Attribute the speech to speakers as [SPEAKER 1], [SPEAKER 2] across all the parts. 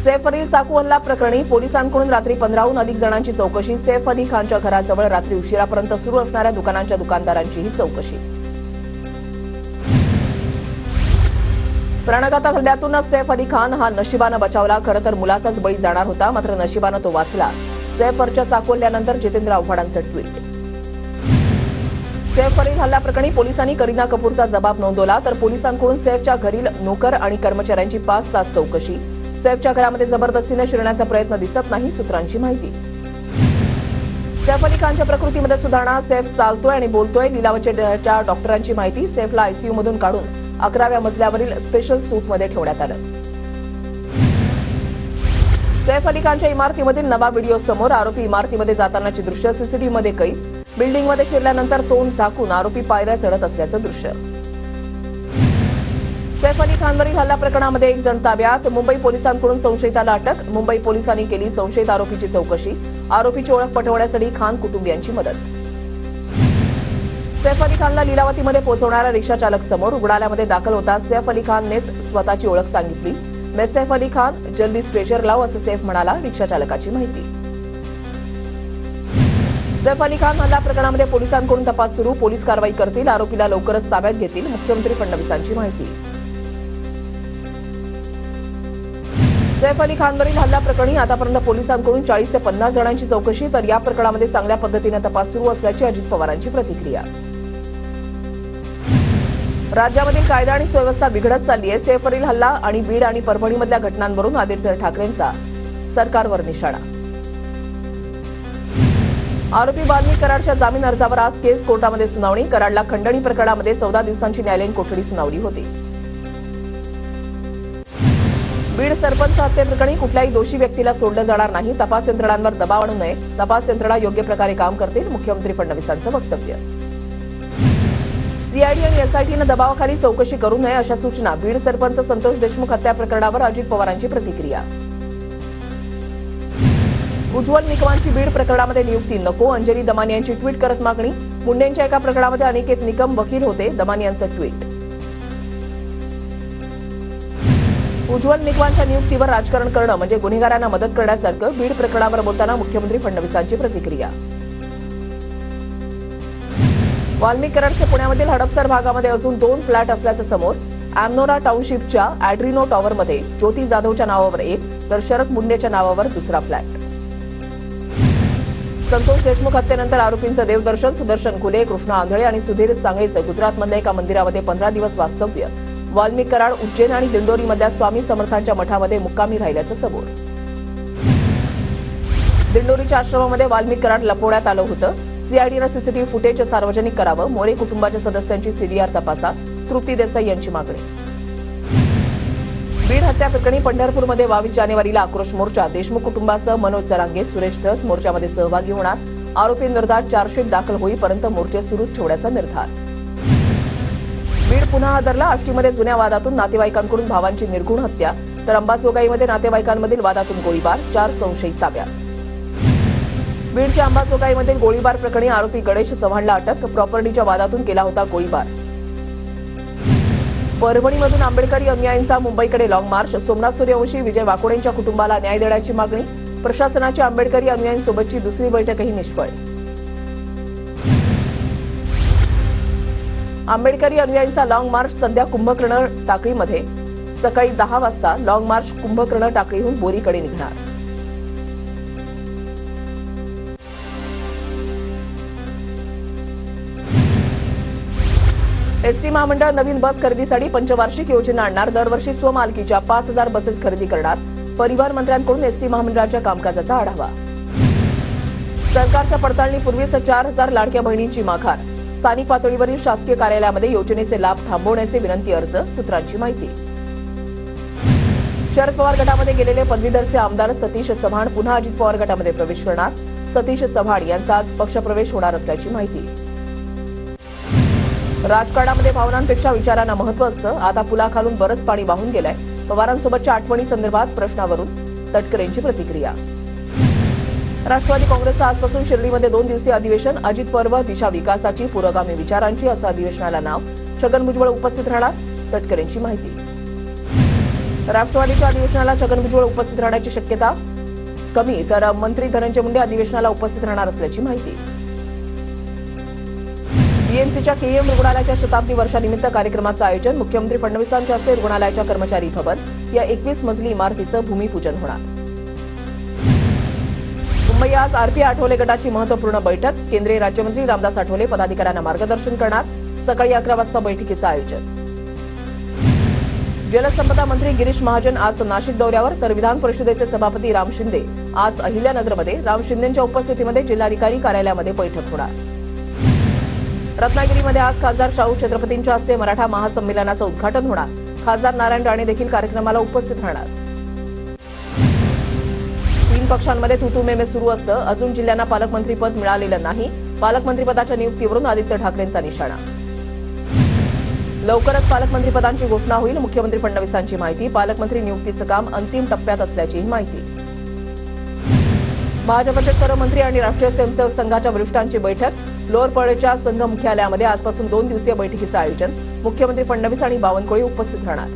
[SPEAKER 1] सैफ अली चाकू हल्ला प्रकरणी पोलिसांकडून रात्री 15हून अधिक जणांची चौकशी. सैफ अली खानच्या घराजवळ रात्री उशिरापर्यंत सुरू असणाऱ्या दुकानांच्या दुकानदारांचीही चौकशी. प्राणघातक हल्ल्यातून सैफ अली खान हा नशिबानं बचावला. खरं तर मुलाचाच बळी जाणार होता, मात्र नशिबानं तो वाचला. सैफवरच्या चाकू हल्ल्यानंतर जितेंद्र आव्हाडांचं ट्विट. सैफ अली हल्ला प्रकरणी पोलिसांनी करीना कपूरचा जबाब नोंदवला, तर पोलिसांकडून सैफच्या घरील नोकर आणि कर्मचाऱ्यांची 5 तास चौकशी. सैफच्या घरामध्ये जबरदस्तीने शिरण्याचा प्रयत्न दिसत नाही, सूत्रांची माहिती. सैफ अली खानच्या प्रकृतीमध्ये सुधारणा. सैफ चालतोय आणि बोलतोय, लिलावच्या डॉक्टरांची माहिती. सैफला आयसीयूमधून काढून 11व्या मजल्यावरील स्पेशल सूटमध्ये ठेवण्यात आलं. सैफ अली खानच्या इमारतीमधील नवा व्हिडिओ समोर. आरोपी इमारतीमध्ये जातानाची दृश्य सीसीटीव्हीमध्ये कैद. बिल्डिंगमध्ये शिरल्यानंतर तोंड झाकून आरोपी पायऱ्या चढत असल्याचं दृश्य. सैफ अली खानवरील हल्ला प्रकरणामध्ये 1 जण ताब्यात. मुंबई पोलिसांकडून संशयिताला अटक. मुंबई पोलिसांनी केली संशयित आरोपीची चौकशी. आरोपीची ओळख पटवण्यासाठी खान कुटुंबियांची मदत. सैफ अली खानला लीलावतीमध्ये पोहोचवणारा रिक्षा चालक समोर. रुग्णालयामध्ये दाखल होता सैफ अली खाननेच स्वतःची ओळख सांगितली. मैं सैफ अली खान, जल्दी स्ट्रेचर लाव, असं सैफ म्हणाला. रिक्षा चालकाची माहिती. सैफ अली खान हल्ला प्रकरणामध्ये पोलिसांकडून तपास सुरू. पोलीस कारवाई करतील. आरोपीला लवकरच ताब्यात घेतील. मुख्यमंत्री फडणवीसांची माहिती. सैफ अली खानवरील हल्ला प्रकरणी आतापर्यंत पोलिसांकडून 40 ते 50 जणांची चौकशी. तर या प्रकरणामध्ये चांगल्या पद्धतीने तपास सुरू असल्याची अजित पवारांची प्रतिक्रिया. राज्यामधील कायदा आणि सुव्यवस्था बिघडत चालली आहे. सैफ अली हल्ला आणि बीड आणि परभणीमधल्या घटनांवरून आदित्य ठाकरेंचा सरकारवर निशाणा. आरोपी वाल्मिक कराडच्या जामीन अर्जावर आज केस कोर्टामध्ये सुनावणी. कराडला खंडणी प्रकरणामध्ये 14 दिवसांची न्यायालयीन कोठडी सुनावली होती. बीड सरपंच हत्येप्रकरणी कुठल्याही दोषी व्यक्तीला सोडलं जाणार नाही. तपास यंत्रणांवर दबाव आणू नये. तपास यंत्रणा योग्य प्रकारे काम करतील. मुख्यमंत्री फडणवीसांचं वक्तव्य. सीआयडी आणि एसआयटीनं दबावाखाली चौकशी करू नये अशा सूचना. बीड सरपंच संतोष देशमुख हत्या प्रकरणावर अजित पवारांची प्रतिक्रिया. उज्ज्वल निकमांची बीड प्रकरणामध्ये नियुक्ती नको. अंजली दमानी यांची ट्विट करत मागणी. मुंडेंच्या एका प्रकरणामध्ये अनिकेत निकम वकील होते. दमानी यांचं ट्विट. उज्ज्वल निकमांच्या नियुक्तीवर राजकारण करणं म्हणजे गुन्हेगारांना मदत करण्यासारखं. बीड प्रकरणावर बोलताना मुख्यमंत्री फडणवीसांची प्रतिक्रिया. वाल्मिक कराडचे पुण्यामधील हडपसर भागामध्ये अजून 2 फ्लॅट असल्याचं समोर. अॅमनोरा टाउनशिपच्या ॲड्रिनो टॉवरमध्ये ज्योती जाधवच्या नावावर 1 तर शरद मुंडेच्या नावावर 2रा फ्लॅट. संतोष देशमुख हत्येनंतर आरोपींचं देवदर्शन. सुदर्शन खुले, कृष्णा आंधळे आणि सुधीर सांगळेचं गुजरातमधल्या एका मंदिरामध्ये 15 दिवस वास्तव्य. वाल्मिक कराड उज्जैन आणि दिंडोरीमधल्या स्वामी समर्थांच्या मठामध्ये मुक्कामी राहिल्याचं समोर. दिंडोरीच्या आश्रमामध्ये वाल्मिक कराड लपवण्यात आलं होतं. सीआयडीनं सीसीटीव्ही फुटेज सार्वजनिक करावं. मोरे कुटुंबाच्या सदस्यांची सीडीआर तपासा. तृप्ती देसाई यांची मागणी. बीड हत्या प्रकरणी पंढरपूरमध्ये 22 जानेवारीला आक्रोश मोर्चा. देशमुख कुटुंबासह मनोज जरांगे, सुरेश धस मोर्चामध्ये सहभागी होणार. आरोपींविरोधात चार्जशीट दाखल होईपर्यंत मोर्चे सुरूच ठेवण्याचा निर्धार. बीड पुन्हा हादरला. आष्टीमध्ये जुन्या वादातून नातेवाईकांकडून भावांची निर्घुण हत्या. तर अंबाजोगाईमध्ये नातेवाईकांमधील वादातून गोळीबार. 4 संशयित ताब्यात. बीडच्या अंबाजोगाईमधील गोळीबार प्रकरणी आरोपी गणेश चव्हाणला अटक. प्रॉपर्टीच्या वादातून केला होता गोळीबार. परभणीमधून आंबेडकरी अनुयायींचा मुंबईकडे लाँग मार्च. सोमनाथ सूर्यवंशी, विजय वाकोडेंच्या कुटुंबाला न्याय देण्याची मागणी. प्रशासनाची आंबेडकरी अनुयायींसोबतची दुसरी बैठकही निष्फळ. आंबेडकरी अनुयायींचा लाँग मार्च सध्या कुंभकर्ण टाकळीमध्ये. सकाळी 10 वाजता लाँग मार्च कुंभकर्ण टाकळीहून बोरीकडे निघणार. एसटी महामंडळ नवीन बस खरेदीसाठी पंचवार्षिक योजना आणणार. दरवर्षी स्वमालकीच्या 5000 बसेस खरेदी करणार. परिवहन मंत्र्यांकडून एसटी महामंडळाच्या कामकाजाचा आढावा. सरकारच्या पडताळणीपूर्वीच 4000 लाडक्या बहिणींची माघार. स्थानिक पातळीवरील शासकीय कार्यालयामध्ये योजनेचे लाभ थांबवण्याचे विनंती अर्ज. सूत्रांची माहिती. शरद पवार गटामध्ये गेलेले पदवीधरचे आमदार सतीश चव्हाण पुन्हा अजित पवार गटामध्ये प्रवेश करणार. सतीश चव्हाण यांचा आज पक्षप्रवेश होणार असल्याची माहिती. राजकारणामध्ये भावनांपेक्षा विचारांना महत्त्व असतं. आता पुलाखालून बरंच पाणी वाहून गेलंय. पवारांसोबतच्या आठवणीसंदर्भात प्रश्नावरून तटकरेंची प्रतिक्रिया. राष्ट्रवादी काँग्रेसचं आजपासून शिर्डीमध्ये 2 दिवसीय अधिवेशन. अजित पर्व दिशा विकासाची, पुरोगामी विचारांची असं अधिवेशनाला नाव. छगन भुजबळ उपस्थित राहणार. तटकरेंची माहिती. राष्ट्रवादीच्या अधिवेशनाला छगन भुजबळ उपस्थित राहण्याची शक्यता कमी, तर मंत्री धनंजय मुंडे अधिवेशनाला उपस्थित राहणार असल्याची माहिती. बीएमसीच्या केईएम रुग्णालयाच्या शताब्दी वर्षानिमित्त कार्यक्रमाचं आयोजन. मुख्यमंत्री फडणवीसांच्या हस्ते रुग्णालयाच्या कर्मचारी भवन या 21 मजली इमारतीचं भूमिपूजन होणार. मुंबई आज आरपीआय आठवले गटाची महत्वपूर्ण बैठक. केंद्रीय राज्यमंत्री रामदास आठवले पदाधिकाऱ्यांना मार्गदर्शन करणार. सकाळी 11 वाजता बैठकीचं आयोजन. जलसंपदा मंत्री गिरीश महाजन आज नाशिक दौऱ्यावर, तर विधान परिषदेचे सभापती राम शिंदे आज अहिल्यानगरमध्ये. राम शिंदेंच्या उपस्थितीमध्ये जिल्हाधिकारी कार्यालयामध्ये बैठक होणार. रत्नागिरीमध्ये आज खासदार शाहू छत्रपतींच्या हस्ते मराठा महासंमेलनाचं उद्घाटन होणार. खासदार नारायण राणे देखील कार्यक्रमाला उपस्थित राहणार. 3 पक्षांमध्ये तू-तू-मैं-मैं सुरू असतं. अजून जिल्ह्यांना पालकमंत्रीपद मिळालेलं नाही. पालकमंत्रीपदाच्या नियुक्तीवरून आदित्य ठाकरेंचा निशाणा. लवकरच पालकमंत्रीपदांची घोषणा होईल. मुख्यमंत्री फडणवीसांची माहिती. पालकमंत्री नियुक्तीचं काम अंतिम टप्प्यात असल्याचीही माहिती. भाजपचे सर्व मंत्री आणि राष्ट्रीय स्वयंसेवक संघाच्या वरिष्ठांची बैठक. लोअर परळच्या संघ मुख्यालयामध्ये आजपासून 2 दिवसीय बैठकीचं आयोजन. मुख्यमंत्री फडणवीस आणि बावनकुळे उपस्थित राहणार.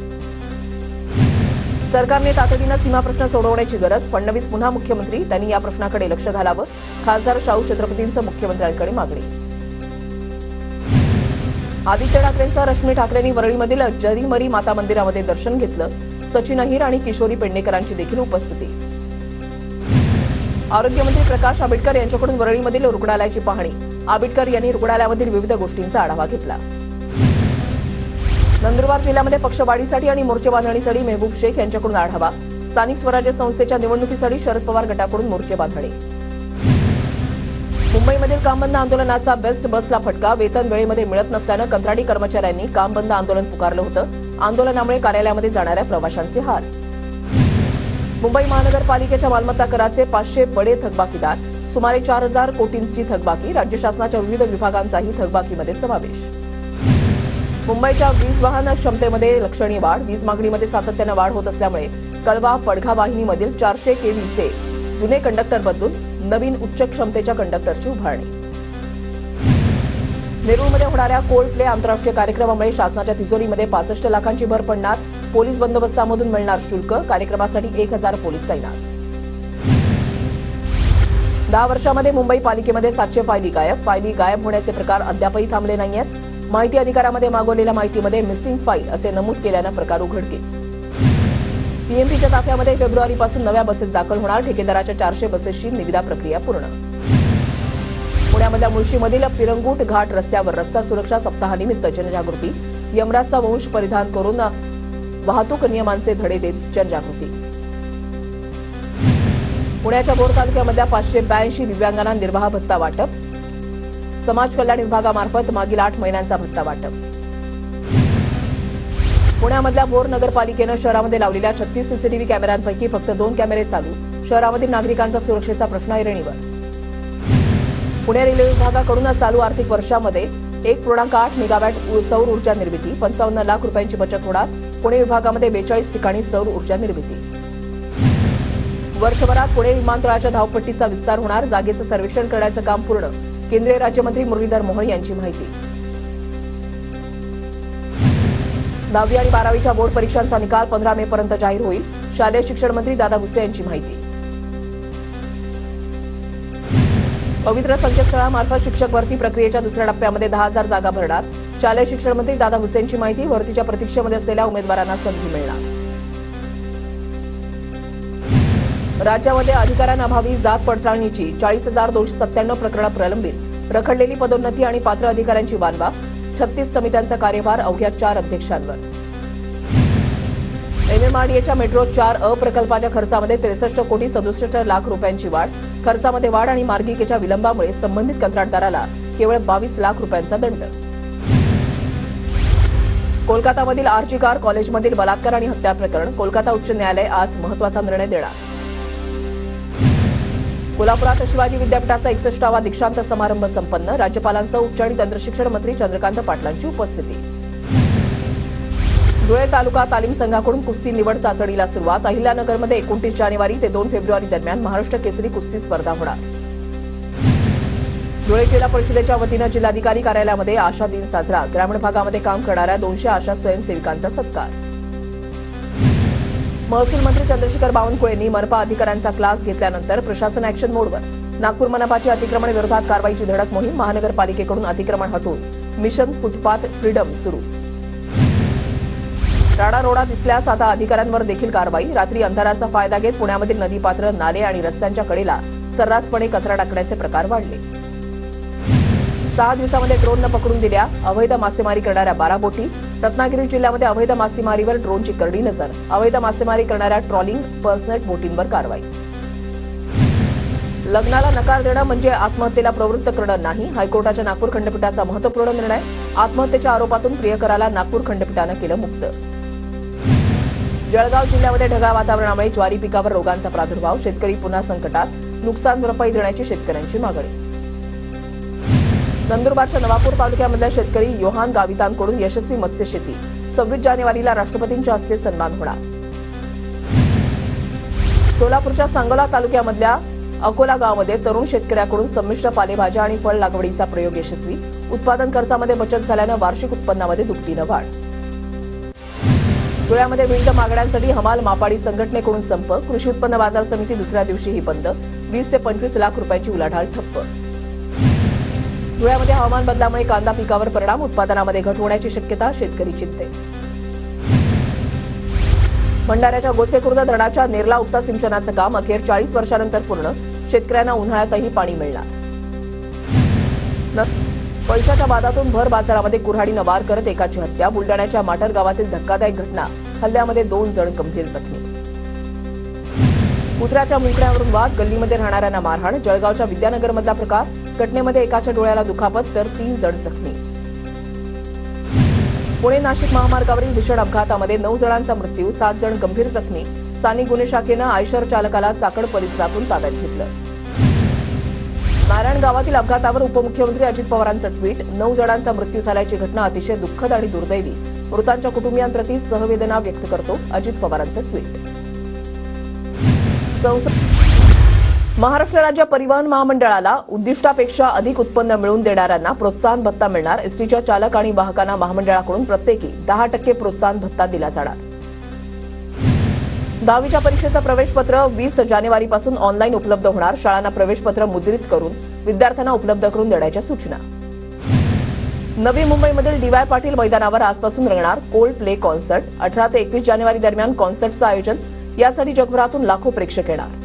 [SPEAKER 1] सरकारने तातडीनं सीमाप्रश्न सोडवण्याची गरज. फडणवीस पुन्हा मुख्यमंत्री, त्यांनी या प्रश्नाकडे लक्ष घालावं. खासदार शाहू छत्रपतींचं मुख्यमंत्र्यांकडे मागणी. आदित्य ठाकरेंसह रश्मी ठाकरेंनी वरळीमधील जरीमरी माता मंदिरामध्ये दर्शन घेतलं. सचिन अहिर आणि किशोरी पेडणेकरांची देखील उपस्थिती. आरोग्यमंत्री प्रकाश आंबेडकर यांच्याकडून वरळीमधील रुग्णालयाची पाहणी. आंबेडकर यांनी रुग्णालयामधील विविध गोष्टींचा आढावा घेतला. नंदुरबार जिल्ह्यामध्ये पक्षवाढीसाठी आणि मोर्चे बांधणीसाठी मेहबूब शेख यांच्याकडून आढावा. स्थानिक स्वराज्य संस्थेच्या निवडणुकीसाठी शरद पवार गटाकडून मोर्चे बांधणी. मुंबईमधील कामबंद आंदोलनाचा बेस्ट बसला फटका. वेतन वेळेमध्ये मिळत नसल्यानं कंत्राटी कर्मचाऱ्यांनी कामबंद आंदोलन पुकारलं होतं. आंदोलनामुळे कार्यालयामध्ये जाणाऱ्या प्रवाशांचे हाल. मुंबई महानगरपालिकेच्या मालमत्ता कराचे 500 बडे थकबाकीदार. सुमारे 4,000 कोटींची थकबाकी. राज्य शासनाच्या विविध विभागांचाही थकबाकीमध्ये समावेश. मुंबईच्या वीज वाहन क्षमतेमध्ये लक्षणीय वाढ. वीज मागणीमध्ये सातत्यानं वाढ होत असल्यामुळे कळवा पडघा वाहिनीमधील 400 केव्हीचे जुने कंडक्टर बदलून नवीन उच्च क्षमतेच्या कंडक्टरची उभारणी. नेरूळमध्ये होणाऱ्या कोल्ड प्ले आंतरराष्ट्रीय कार्यक्रमामुळे शासनाच्या तिजोरीमध्ये 65 लाखांची भर पडणार. पोलीस बंदोबस्तामधून मिळणार शुल्क. कार्यक्रमासाठी 1,000 पोलीस तैनात. 10 वर्षांमध्ये मुंबई पालिकेमध्ये 700 फायली गायब. फायली गायब होण्याचे प्रकार अद्यापही थांबले नाहीयेत. माहिती अधिकारामध्ये मागवलेल्या माहितीमध्ये मिसिंग फाईल असे नमूद केल्यानं प्रकार उघडकीस. पीएमपीच्या ताफ्यामध्ये फेब्रुवारीपासून नव्या बसेस दाखल होणार. ठेकेदाराच्या 400 बसेसची निविदा प्रक्रिया पूर्ण. पुण्यामधल्या मुळशीमधील पिरंगुट घाट रस्त्यावर रस्ता सुरक्षा सप्ताहानिमित्त जनजागृती. यमराजचा वंश परिधान करून वाहतूक नियमांचे धडे देत जनजागृती. पुण्याच्या भोर तालुक्यामधल्या 582 दिव्यांगांना निर्वाह भत्ता वाटप. समाज कल्याण विभागामार्फत मागील 8 महिन्यांचा भत्ता वाटप. पुण्यामधल्या भोर नगरपालिकेनं शहरामध्ये लावलेल्या 36 सीसीटीव्ही कॅमेऱ्यांपैकी फक्त 2 कॅमेरे चालू. शहरामधील नागरिकांचा सुरक्षेचा प्रश्न ऐरणीवर. पुणे रेल्वे विभागाकडून चालू आर्थिक वर्षामध्ये 1.8 मेगावॅट सौर ऊर्जा निर्मिती. 55 लाख रुपयांची बचत होणार. पुणे विभागामध्ये 42 ठिकाणी सौर ऊर्जा निर्मिती. वर्षभरात पुणे विमानतळाच्या धावपट्टीचा विस्तार होणार. जागेचं सर्वेक्षण करण्याचं काम पूर्ण. केंद्रीय राज्यमंत्री मुरलीधर मोहोळ यांची माहिती. 10वी आणि 12वीच्या बोर्ड परीक्षांचा निकाल 15 मे पर्यंत जाहीर होईल. शालेय शिक्षण मंत्री दादा भुसे यांची माहिती. पवित्र संकेतस्थळामार्फत शिक्षक भरती प्रक्रियेच्या दुसऱ्या टप्प्यामध्ये 10,000 जागा भरणार. शालेय शिक्षण मंत्री दादा भुसे यांची माहिती. भरतीच्या प्रतीक्षेमध्ये असलेल्या उमेदवारांना संधी मिळणार. राज्यामध्ये अधिकाऱ्यांअभावी जात पडताळणीची 40,297 प्रकरणं प्रलंबित. रखडलेली पदोन्नती आणि पात्र अधिकाऱ्यांची वानवा. 36 समित्यांचा कार्यभार अवघ्या 4 अध्यक्षांवर. एमएमआरडीएच्या मेट्रो 4 प्रकल्पाच्या खर्चामध्ये 63 कोटी 67 लाख रुपयांची वाढ. खर्चामध्ये वाढ आणि मार्गिकेच्या विलंबामुळे संबंधित कंत्राटदाराला केवळ 22 लाख रुपयांचा दंड. कोलकातामधील आरजी कार कॉलेजमधील बलात्कार आणि हत्या प्रकरण. कोलकाता उच्च न्यायालय आज महत्त्वाचा निर्णय देणार. कोल्हापुरात शिवाजी विद्यापीठाचा 61वा दीक्षांत समारंभ संपन्न. राज्यपालांसह उच्च आणि तंत्रशिक्षण मंत्री चंद्रकांत पाटलांची उपस्थिती. धुळे तालुका तालीम संघाकडून कुस्ती निवड चाचणीला सुरुवात. अहिल्यानगरमध्ये 29 जानेवारी ते 2 फेब्रुवारी दरम्यान महाराष्ट्र केसरी कुस्ती स्पर्धा होणार. धुळे जिल्हा परिषदेच्या वतीनं जिल्हाधिकारी कार्यालयामध्ये आशा दिन साजरा. ग्रामीण भागामध्ये काम करणाऱ्या 200 आशा स्वयंसेविकांचा सत्कार. महसूल मंत्री चंद्रशेखर बावनकुळेंनी मनपा अधिकाऱ्यांचा क्लास घेतल्यानंतर प्रशासन ॲक्शन मोडवर. नागपूर मनपाची अतिक्रमण विरोधात कारवाईची धडक मोहीम. महानगरपालिकेकडून अतिक्रमण हटवून मिशन फुटपाथ फ्रीडम सुरू. राडारोडा दिसल्यास आता अधिकाऱ्यांवर देखील कारवाई. रात्री अंधाराचा फायदा घेत पुण्यामधील नदीपात्र, नाले आणि रस्त्यांच्या कडेला सर्रासपणे कचरा टाकण्याचे प्रकार वाढले. 6 दिवसांमध्ये ड्रोननं पकडून दिल्या अवैध मासेमारी करणाऱ्या 12 बोटी. रत्नागिरी जिल्ह्यामध्ये अवैध मासेमारीवर ड्रोनची करडी नजर. अवैध मासेमारी करणाऱ्या ट्रॉलिंग पर्सनेट बोटींवर कारवाई. लग्नाला नकार देणं म्हणजे आत्महत्येला प्रवृत्त करणं नाही. हायकोर्टाच्या नागपूर खंडपीठाचा महत्त्वपूर्ण निर्णय. आत्महत्येच्या आरोपातून प्रियकराला नागपूर खंडपीठानं केलं मुक्त. जळगाव जिल्ह्यामध्ये ढगाळ वातावरणामुळे ज्वारी पिकावर रोगांचा प्रादुर्भाव. शेतकरी पुन्हा संकटात. नुकसान भरपाई देण्याची शेतकऱ्यांची मागणी. नंदुरबारच्या नवापूर तालुक्यामधल्या शेतकरी योहान गावितांकडून यशस्वी मत्स्य शेती. 26 जानेवारीला राष्ट्रपतींच्या हस्ते सन्मान होणार. सोलापूरच्या सांगोला तालुक्यामधल्या अकोला गावामध्ये तरुण शेतकऱ्याकडून संमिश्र पालेभाज्या आणि फळ लागवडीचा प्रयोग यशस्वी. उत्पादन खर्चामध्ये बचत झाल्यानं वार्षिक उत्पन्नामध्ये दुपटीनं वाढ. धुळ्यामध्ये विविध मागण्यांसाठी हमाल मापाडी संघटनेकडून संप. कृषी उत्पन्न बाजार समिती दुसऱ्या दिवशीही बंद. 20 ते 25 लाख रुपयांची उलाढाल ठप्प. धुळ्यामध्ये हवामान बदलामुळे कांदा पिकावर परिणाम. उत्पादनामध्ये घट होण्याची शक्यता. शेतकरी चिंतेत. भंडाऱ्याच्या गोसेखुर्द धरणाच्या नेरला उपसा सिंचनाचं काम अखेर 40 वर्षांनंतर पूर्ण. शेतकऱ्यांना उन्हाळ्यातही पाणी मिळणार. पैशाच्या वादातून भर बाजारामध्ये कुऱ्हाडीनं वार करत एकाची हत्या. बुलडाण्याच्या माटर गावातील धक्कादायक घटना. हल्ल्यामध्ये 2 जण गंभीर जखमी. कुत्र्याच्या मुंकड्यावरून वाद. गल्लीमध्ये राहणाऱ्यांना मारहाण. जळगावच्या विद्यानगरमधला प्रकार. घटनेमध्ये एकाच्या डोळ्याला दुखापत तर 3 जण जखमी. पुणे नाशिक महामार्गावरील भीषण अपघातामध्ये 9 जणांचा मृत्यू. 7 जण गंभीर जखमी. स्थानिक गुन्हे शाखेनं आयशर चालकाला चाकण परिसरातून ताब्यात घेतलं. नारायण गावातील अपघातावर उपमुख्यमंत्री अजित पवारांचं ट्विट. 9 जणांचा मृत्यू झाल्याची घटना अतिशय दुःखद आणि दुर्दैवी. मृतांच्या कुटुंबियांप्रती सहवेदना व्यक्त करतो. अजित पवारांचं ट्विट. महाराष्ट्र राज्य परिवहन महामंडळाला उद्दिष्टापेक्षा अधिक उत्पन्न मिळवून देणाऱ्यांना प्रोत्साहन भत्ता मिळणार. एसटीच्या चालक आणि वाहकांना महामंडळाकडून प्रत्येकी 10% प्रोत्साहन भत्ता दिला जाणार. 10वीच्या परीक्षेचं प्रवेशपत्र 20 जानेवारीपासून ऑनलाईन उपलब्ध होणार. शाळांना प्रवेशपत्र मुद्रित करून विद्यार्थ्यांना उपलब्ध करून देण्याच्या सूचना. नवी मुंबईमधील डी.वाय. पाटील मैदानावर आजपासून रंगणार कोल्ड प्ले कॉन्सर्ट. 18 ते 21 जानेवारी दरम्यान कॉन्सर्टचं आयोजन. यासाठी जगभरातून लाखो प्रेक्षक येणार.